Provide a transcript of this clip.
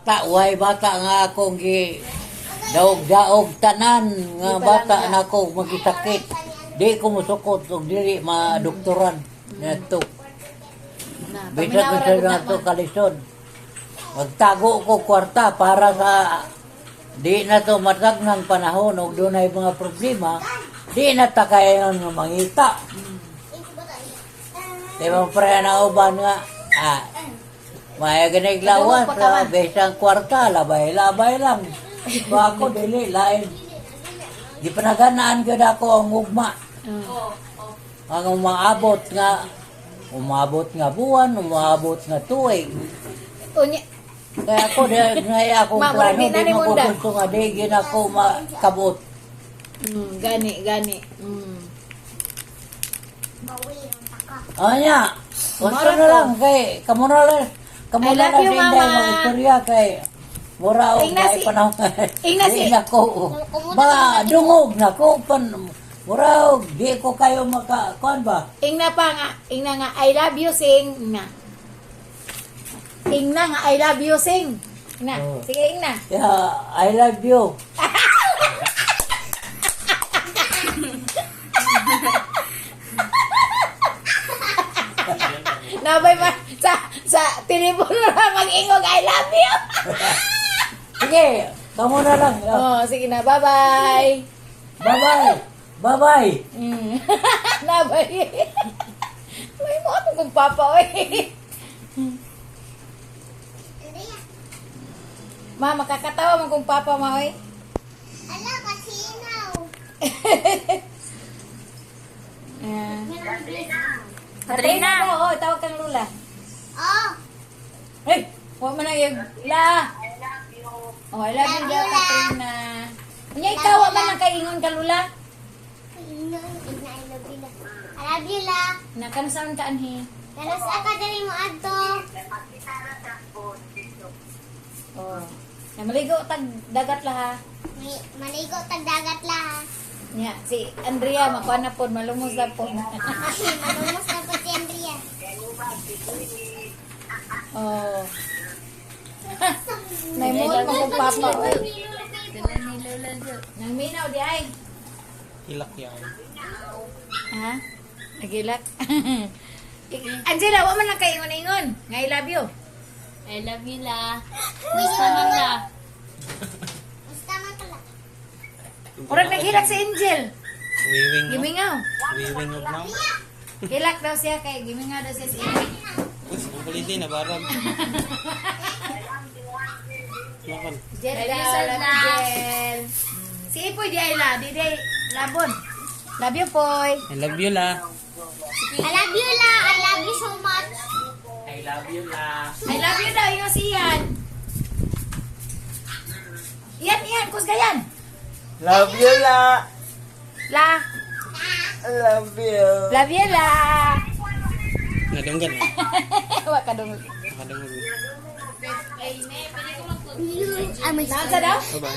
bata, way bata nga akong daog-daog tanan nga bata na ako magisakit. Di ko musukot og dili madoktoran nato. Bisag na to kalisod. Magtago ko kwarta para sa di na to matag ng panahon og dunay mga problema, di na ta kayon nga mangita. Diba pre na uban nga may ganay lawas sa besang kwarta, labay-labay lang. So ako dili lain. Di panaganaan gyud ako ang ugma. Ang umabot nga buwan, umabot nga tuig. Unya. Kaya ako dahil akong plano, di mo ko gusto nga, di gin ako makabot. Gani. Anya, gusto na lang, kay, kamo na lang you, din Mama. dahil mag-istorya kay, mura o kay panahon. Di na ko, ba, dungog na ko, mura o, di ko kayo kuan ba? Ingna nga I love you sing. Ingna nga I love you sing. Ingna, sige Ingna. Yeah, I love you. Nabay ma sa telepono na mag-ingog I love you. Sige, kamo na lang. Oh, sige na, bye-bye. Bye-bye. Nabay. May mo ako kung papa oy. Ma, makakatawa mo kung papa mo oy. Ala, kasinaw. Katrina. Oo, tawag kang Lula. Oh, Hey, huwag mo na yung La. Oh, I love you daw, Katrina. Kunya, ikaw, wag man lang kaingon ka, Lula. I love you la. Nakansaan ka, Anhi? Kanas ka dali mo adto. Oh. Na maligo, tag dagat la, ha? Maligo tag dagat la. Nya, si Andrea, makuha na po, malumos na po. Malumos na po si Andrea. Oh. May mood mo kung papa, oy. Nang minaw, di ay. Hilak yan. Ha? Nagilak? Angela, wag man lang kayo ingon-ingon. Nga I love you. I love you, la. Gusto Gusto man la. Gusto man pala. Murag naghilak si Angel. Wiwing mo. Gimingaw. Wiwing mo na. Hilak daw siya kay gimingaw daw siya si Angel. Uy, ang kulit na barag. Nakan. Jel, Love you, love sir, you, la. Jel. Si Ipoy di ay la, di day labon. Love you, Poy. I love you, la. I love you la. I love you so much. I love you, la. I love you daw, yung si Ian. Ian, kusga yan. Love you, la. La. I love you. Love you, la. Nadunggan eh. Wag ka dong. Nadunggan. Ay, may Nasa daw? Bye-bye.